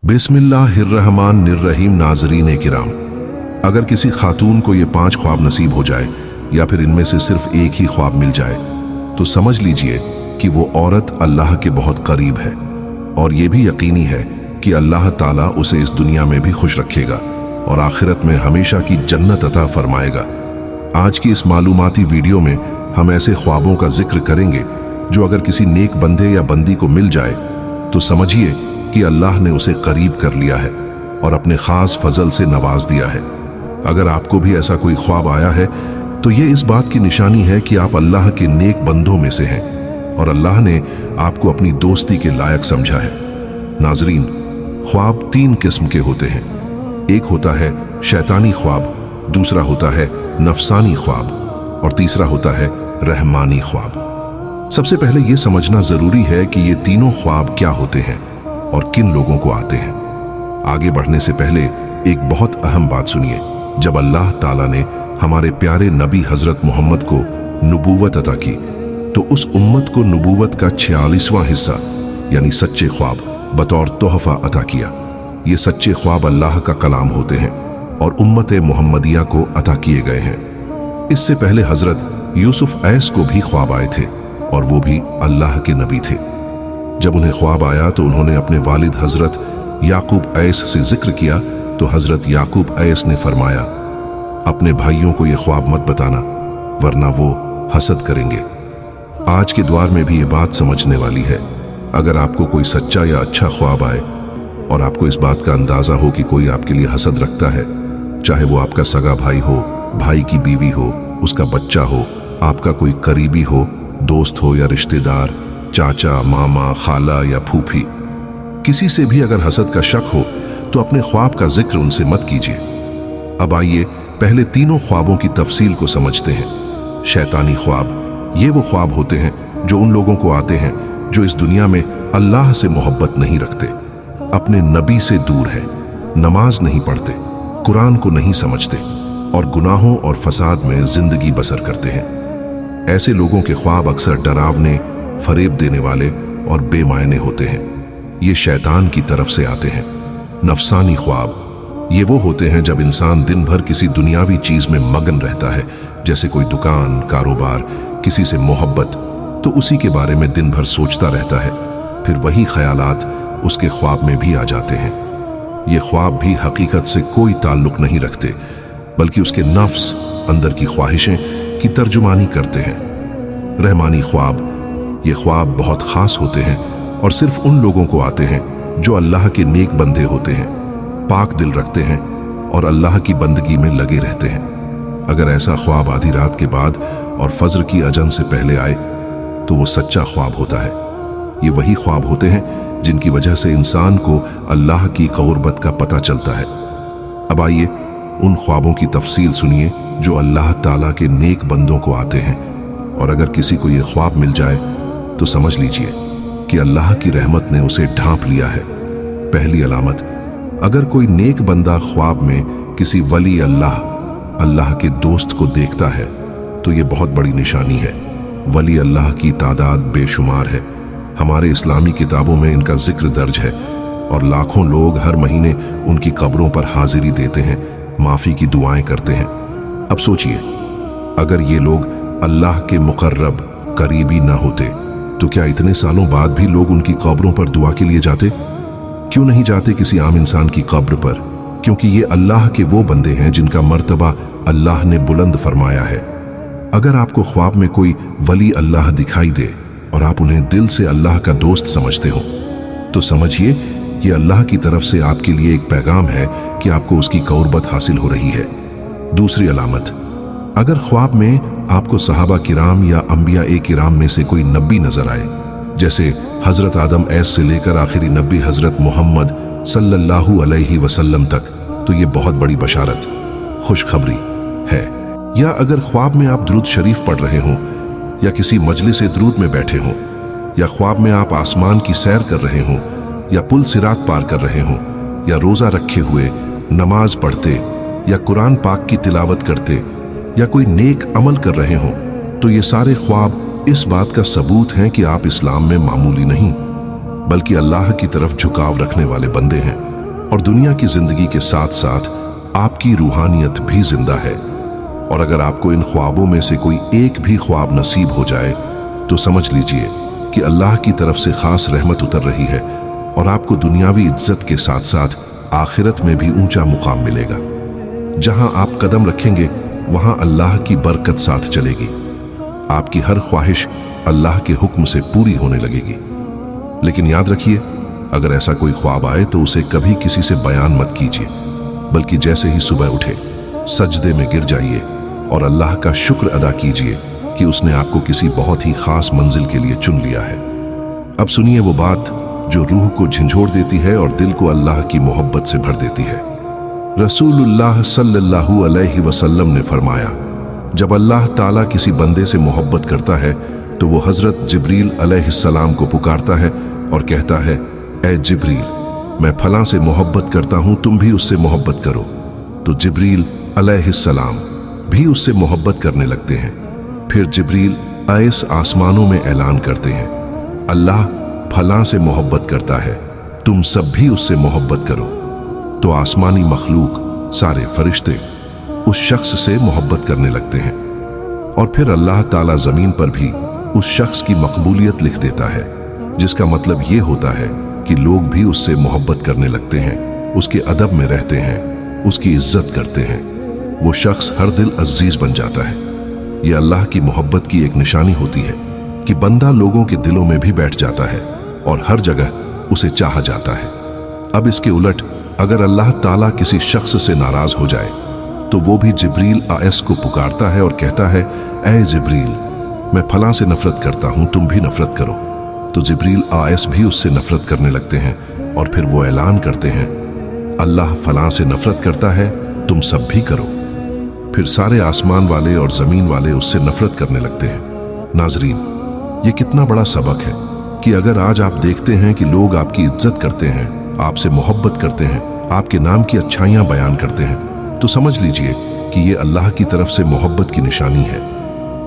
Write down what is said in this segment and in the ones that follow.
बिस्मिल्लाहिर्रहमानिर्रहीम। नाज़रीन किराम, अगर किसी खातून को ये 5 ख्वाब नसीब हो जाए या फिर इनमें से सिर्फ एक ही ख्वाब मिल जाए तो समझ लीजिए कि वो औरत अल्लाह के बहुत करीब है और ये भी यकीनी है कि अल्लाह ताला उसे इस दुनिया में भी खुश रखेगा और आखिरत में हमेशा की जन्नत अता फरमाएगा। आज की इस मालूमाती वीडियो में हम ऐसे ख्वाबों का जिक्र करेंगे जो अगर किसी नेक बंदे या बंदी को मिल जाए तो समझिए कि अल्लाह ने उसे करीब कर लिया है और अपने खास फजल से नवाज दिया है। अगर आपको भी ऐसा कोई ख्वाब आया है तो ये इस बात की निशानी है कि आप अल्लाह के नेक बंदों में से हैं और अल्लाह ने आपको अपनी दोस्ती के लायक समझा है। नाजरीन, ख्वाब 3 किस्म के होते हैं। एक होता है शैतानी ख्वाब, दूसरा होता है नफसानी ख्वाब और तीसरा होता है रहमानी ख्वाब। सबसे पहले ये समझना जरूरी है कि ये तीनों ख्वाब क्या होते हैं और किन लोगों को आते हैं। आगे बढ़ने से पहले एक बहुत अहम बात सुनिए। जब अल्लाह ताला ने हमारे प्यारे नबी हजरत मोहम्मद को नबूवत अता की तो उस उम्मत को नबूवत का 46वां हिस्सा यानी सच्चे ख्वाब बतौर तोहफा अता किया। ये सच्चे ख्वाब अल्लाह का कलाम होते हैं और उम्मत मोहम्मदिया को अता किए गए हैं। इससे पहले हजरत यूसुफ ऐस को भी ख्वाब आए थे और वो भी अल्लाह के नबी थे। जब उन्हें ख्वाब आया तो उन्होंने अपने वालिद हजरत याकूब ऐस से जिक्र किया तो हजरत याकूब ऐस ने फरमाया, अपने भाइयों को यह ख्वाब मत बताना वरना वो हसद करेंगे। आज के द्वार में भी ये बात समझने वाली है। अगर आपको कोई सच्चा या अच्छा ख्वाब आए और आपको इस बात का अंदाजा हो कि कोई आपके लिए हसद रखता है, चाहे वो आपका सगा भाई हो, भाई की बीवी हो, उसका बच्चा हो, आपका कोई करीबी हो, दोस्त हो या रिश्तेदार, चाचा, मामा, खाला या फूफी, किसी से भी अगर हसद का शक हो तो अपने ख्वाब का जिक्र उनसे मत कीजिए। अब आइए पहले तीनों ख्वाबों की तफसील को समझते हैं। शैतानी ख्वाब, ये वो ख्वाब होते हैं जो उन लोगों को आते हैं जो इस दुनिया में अल्लाह से मोहब्बत नहीं रखते, अपने नबी से दूर हैं, नमाज नहीं पढ़ते, कुरान को नहीं समझते और गुनाहों और फसाद में जिंदगी बसर करते हैं। ऐसे लोगों के ख्वाब अक्सर डरावने, फरेब देने वाले और बेमायने होते हैं। ये शैतान की तरफ से आते हैं। नफसानी ख्वाब, ये वो होते हैं जब इंसान दिन भर किसी दुनियावी चीज में मगन रहता है, जैसे कोई दुकान, कारोबार, किसी से मोहब्बत, तो उसी के बारे में दिन भर सोचता रहता है। फिर वही ख्यालात उसके ख्वाब में भी आ जाते हैं। ये ख्वाब भी हकीकत से कोई ताल्लुक नहीं रखते, बल्कि उसके नफ्स, अंदर की ख्वाहिशें की तर्जुमानी करते हैं। रहमानी ख्वाब, ये ख्वाब बहुत खास होते हैं और सिर्फ उन लोगों को आते हैं जो अल्लाह के नेक बंदे होते हैं, पाक दिल रखते हैं और अल्लाह की बंदगी में लगे रहते हैं। अगर ऐसा ख्वाब आधी रात के बाद और फज्र की अजन से पहले आए तो वो सच्चा ख्वाब होता है। ये वही ख्वाब होते हैं जिनकी वजह से इंसान को अल्लाह की क़ुर्बत का पता चलता है। अब आइए उन ख्वाबों की तफसील सुनिए जो अल्लाह ताला के नेक बंदों को आते हैं और अगर किसी को ये ख्वाब मिल जाए तो समझ लीजिए कि अल्लाह की रहमत ने उसे ढांप लिया है। पहली अलामत, अगर कोई नेक बंदा ख्वाब में किसी वली अल्लाह के दोस्त को देखता है तो ये बहुत बड़ी निशानी है। वली अल्लाह की तादाद बेशुमार है। हमारे इस्लामी किताबों में इनका जिक्र दर्ज है और लाखों लोग हर महीने उनकी कब्रों पर हाजिरी देते हैं, माफी की दुआएं करते हैं। अब सोचिए, अगर ये लोग अल्लाह के मुकर्रब करीबी ना होते तो क्या इतने सालों बाद भी लोग उनकी कब्रों पर दुआ के लिए जाते? क्यों नहीं जाते किसी आम इंसान की कब्र पर? क्योंकि ये अल्लाह के वो बंदे हैं जिनका मर्तबा अल्लाह ने बुलंद फरमाया है। अगर आपको ख्वाब में कोई वली अल्लाह दिखाई दे और आप उन्हें दिल से अल्लाह का दोस्त समझते हो तो समझिए ये अल्लाह की तरफ से आपके लिए एक पैगाम है कि आपको उसकी क़ुर्बत हासिल हो रही है। दूसरी अलामत, अगर ख्वाब में आपको सहाबा किराम या अंबिया ए किराम में से कोई नबी नजर आए, जैसे हजरत आदम ऐस से लेकर आखिरी नबी हजरत मोहम्मद सल्लल्लाहु अलैहि वसल्लम तक, तो ये बहुत बड़ी बशारत, खुशखबरी है। या अगर ख्वाब में आप दुरूद शरीफ पढ़ रहे हों या किसी मजलिस दुरूद में बैठे हों या ख्वाब में आप आसमान की सैर कर रहे हों या पुल सिरात पार कर रहे हों या रोजा रखे हुए नमाज पढ़ते या कुरान पाक की तिलावत करते या कोई नेक अमल कर रहे हों, तो ये सारे ख्वाब इस बात का सबूत हैं कि आप इस्लाम में मामूली नहीं बल्कि अल्लाह की तरफ झुकाव रखने वाले बंदे हैं और दुनिया की जिंदगी के साथ साथ आपकी रूहानियत भी जिंदा है। और अगर आपको इन ख्वाबों में से कोई एक भी ख्वाब नसीब हो जाए तो समझ लीजिए कि अल्लाह की तरफ से खास रहमत उतर रही है और आपको दुनियावी इज्जत के साथ साथ आखिरत में भी ऊंचा मुकाम मिलेगा। जहां आप कदम रखेंगे वहां अल्लाह की बरकत साथ चलेगी। आपकी हर ख्वाहिश अल्लाह के हुक्म से पूरी होने लगेगी। लेकिन याद रखिए, अगर ऐसा कोई ख्वाब आए तो उसे कभी किसी से बयान मत कीजिए, बल्कि जैसे ही सुबह उठे सजदे में गिर जाइए और अल्लाह का शुक्र अदा कीजिए कि उसने आपको किसी बहुत ही खास मंजिल के लिए चुन लिया है। अब सुनिए वो बात जो रूह को झंझोड़ देती है और दिल को अल्लाह की मोहब्बत से भर देती है। रसूलुल्लाह सल्लल्लाहु अलैहि वसल्लम ने फरमाया, जब अल्लाह ताला किसी बंदे से मोहब्बत करता है तो वो हजरत जिब्रील अलैहिस्सलाम को पुकारता है और कहता है, ए जिब्रील, मैं फलां से मोहब्बत करता हूं, तुम भी उससे मोहब्बत करो। तो जिब्रील अलैहिस्सलाम भी उससे मोहब्बत करने लगते हैं। फिर जिब्रील आयस आसमानों में ऐलान करते हैं, अल्लाह फलां से मोहब्बत करता है, तुम सब भी उससे मोहब्बत करो। तो आसमानी मखलूक, सारे फरिश्ते उस शख्स से मोहब्बत करने लगते हैं और फिर अल्लाह ताला जमीन पर भी उस शख्स की मकबूलियत लिख देता है, जिसका मतलब ये होता है कि लोग भी उससे मोहब्बत करने लगते हैं, उसके अदब में रहते हैं, उसकी इज्जत करते हैं। वो शख्स हर दिल अजीज बन जाता है। ये अल्लाह की मोहब्बत की एक निशानी होती है कि बंदा लोगों के दिलों में भी बैठ जाता है और हर जगह उसे चाहा जाता है। अब इसके उलट अगर अल्लाह ताला किसी शख्स से नाराज हो जाए तो वो भी जिब्रील आयस को पुकारता है और कहता है, ए जिब्रील, मैं फलां से नफरत करता हूं, तुम भी नफरत करो। तो जिब्रील आयस भी उससे नफरत करने लगते हैं और फिर वो ऐलान करते हैं, अल्लाह फलां से नफरत करता है, तुम सब भी करो। फिर सारे आसमान वाले और जमीन वाले उससे नफरत करने लगते हैं। नाजरीन, ये कितना बड़ा सबक है कि अगर आज आप देखते हैं कि लोग आपकी इज्जत करते हैं, आपसे मोहब्बत करते हैं, आपके नाम की अच्छाइयां बयान करते हैं, तो समझ लीजिए कि ये अल्लाह की तरफ से मोहब्बत की निशानी है।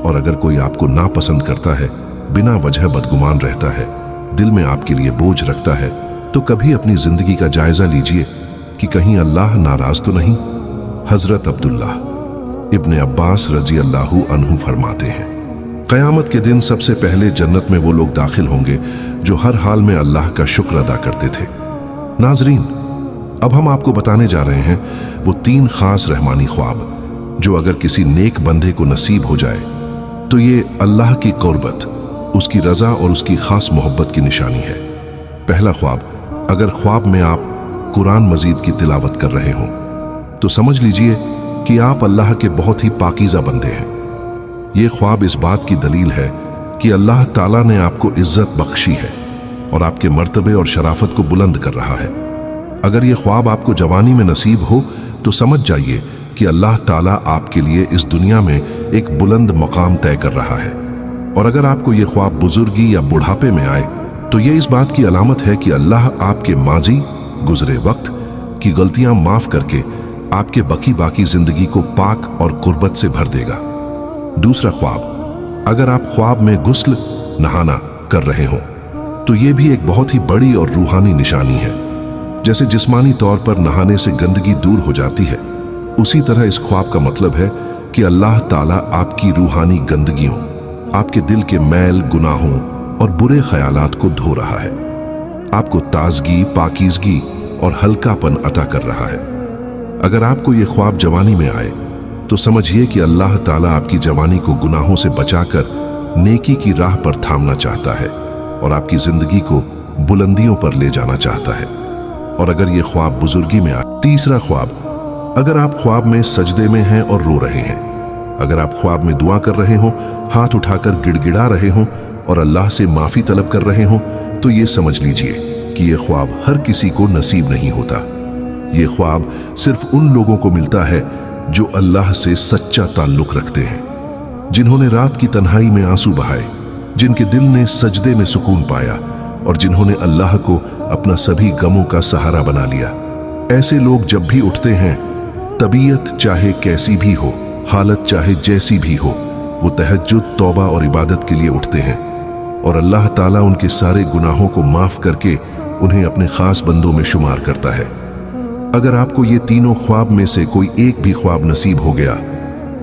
और अगर कोई आपको नापसंद करता है, बिना वजह बदगुमान रहता है, दिल में आपके लिए बोझ रखता है, तो कभी अपनी जिंदगी का जायजा लीजिए कि कहीं अल्लाह नाराज तो नहीं। हजरत अब्दुल्लाह इब्ने अब्बास रजी अल्लाहु अन्हु फरमाते हैं, क़यामत के दिन सबसे पहले जन्नत में वो लोग दाखिल होंगे जो हर हाल में अल्लाह का शुक्र अदा करते थे। नाजरीन, अब हम आपको बताने जा रहे हैं वो 3 खास रहमानी ख्वाब जो अगर किसी नेक बंदे को नसीब हो जाए तो ये अल्लाह की कुर्बत, उसकी रजा और उसकी खास मोहब्बत की निशानी है। पहला ख्वाब, अगर ख्वाब में आप कुरान मजीद की तिलावत कर रहे हो तो समझ लीजिए कि आप अल्लाह के बहुत ही पाकीज़ा बंदे हैं। ये ख्वाब इस बात की दलील है कि अल्लाह ताला ने आपको इज्जत बख्शी है और आपके मर्तबे और शराफत को बुलंद कर रहा है। अगर ये ख्वाब आपको जवानी में नसीब हो तो समझ जाइए कि अल्लाह ताला आपके लिए इस दुनिया में एक बुलंद मकाम तय कर रहा है। और अगर आपको ये ख्वाब बुजुर्गी या बुढ़ापे में आए तो ये इस बात की अलामत है कि अल्लाह आपके माजी, गुजरे वक्त की गलतियां माफ करके आपके बाकी जिंदगी को पाक और कुर्बत से भर देगा। दूसरा ख्वाब, अगर आप ख्वाब में गुस्ल, नहाना कर रहे हो तो ये भी एक बहुत ही बड़ी और रूहानी निशानी है। जैसे जिस्मानी तौर पर नहाने से गंदगी दूर हो जाती है, उसी तरह इस ख्वाब का मतलब है कि अल्लाह ताला आपकी रूहानी गंदगियों, आपके दिल के मैल, गुनाहों और बुरे ख्यालात को धो रहा है, आपको ताजगी, पाकीज़गी और हल्कापन अता कर रहा है। अगर आपको ये ख्वाब जवानी में आए तो समझिए कि अल्लाह ताला आपकी जवानी को गुनाहों से बचाकर नेकी की राह पर थामना चाहता है और आपकी जिंदगी को बुलंदियों पर ले जाना चाहता है। और अगर ये ख्वाब बुजुर्गी में आए। तीसरा ख्वाब, अगर आप ख्वाब में सजदे में हैं और रो रहे हैं, अगर आप ख्वाब में दुआ कर रहे हो, हाथ उठाकर गिड़गिड़ा रहे हो और अल्लाह से माफी तलब कर रहे हो, तो ये समझ लीजिए कि ये ख्वाब हर किसी को नसीब नहीं होता। ये ख्वाब सिर्फ उन लोगों को मिलता है जो अल्लाह से सच्चा ताल्लुक रखते हैं, जिन्होंने रात की तन्हाई में आंसू बहाए, जिनके दिल ने सजदे में सुकून पाया और जिन्होंने अल्लाह को अपना सभी गमों का सहारा बना लिया। ऐसे लोग जब भी उठते हैं, तबीयत चाहे कैसी भी हो, हालत चाहे जैसी भी हो, वो तहज्जुद, तौबा और इबादत के लिए उठते हैं और अल्लाह ताला उनके सारे गुनाहों को माफ करके उन्हें अपने खास बंदों में शुमार करता है। अगर आपको ये तीनों ख्वाब में से कोई एक भी ख्वाब नसीब हो गया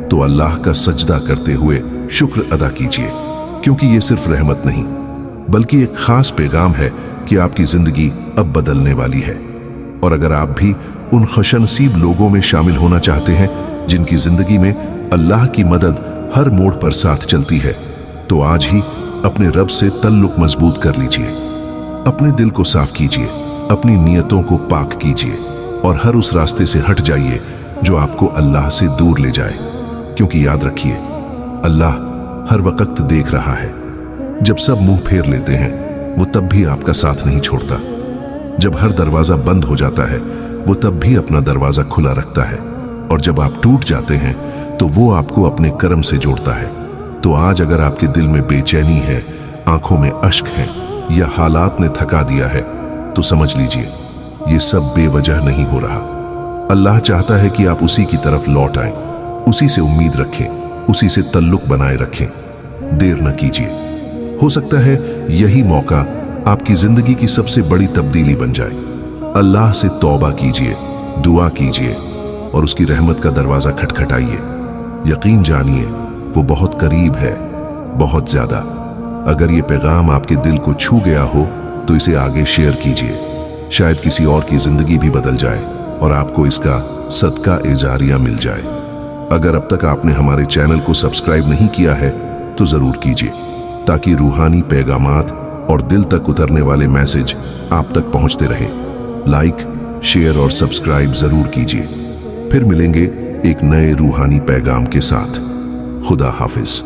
तो अल्लाह का सजदा करते हुए शुक्र अदा कीजिए, क्योंकि ये सिर्फ रहमत नहीं बल्कि एक खास पैगाम है कि आपकी जिंदगी अब बदलने वाली है। और अगर आप भी उन खुशनसीब लोगों में शामिल होना चाहते हैं जिनकी जिंदगी में अल्लाह की मदद हर मोड़ पर साथ चलती है, तो आज ही अपने रब से तल्लुक मजबूत कर लीजिए। अपने दिल को साफ कीजिए, अपनी नियतों को पाक कीजिए और हर उस रास्ते से हट जाइए जो आपको अल्लाह से दूर ले जाए, क्योंकि याद रखिए अल्लाह हर वक्त देख रहा है। जब सब मुंह फेर लेते हैं वो तब भी आपका साथ नहीं छोड़ता। जब हर दरवाजा बंद हो जाता है वो तब भी अपना दरवाजा खुला रखता है। और जब आप टूट जाते हैं तो वो आपको अपने करम से जोड़ता है। तो आज अगर आपके दिल में बेचैनी है, आंखों में अश्क है या हालात ने थका दिया है, तो समझ लीजिए ये सब बेवजह नहीं हो रहा। अल्लाह चाहता है कि आप उसी की तरफ लौट आएं, उसी से उम्मीद रखें, उसी से तल्लुक बनाए रखें। देर न कीजिए, हो सकता है यही मौका आपकी जिंदगी की सबसे बड़ी तब्दीली बन जाए। अल्लाह से तौबा कीजिए, दुआ कीजिए और उसकी रहमत का दरवाजा खटखटाइए। यकीन जानिए वो बहुत करीब है, बहुत ज्यादा। अगर ये पैगाम आपके दिल को छू गया हो तो इसे आगे शेयर कीजिए, शायद किसी और की जिंदगी भी बदल जाए और आपको इसका सदका एजारिया मिल जाए। अगर अब तक आपने हमारे चैनल को सब्सक्राइब नहीं किया है तो जरूर कीजिए, ताकि रूहानी पैगामात और दिल तक उतरने वाले मैसेज आप तक पहुंचते रहें। लाइक, शेयर और सब्सक्राइब जरूर कीजिए। फिर मिलेंगे एक नए रूहानी पैगाम के साथ। खुदा हाफिज।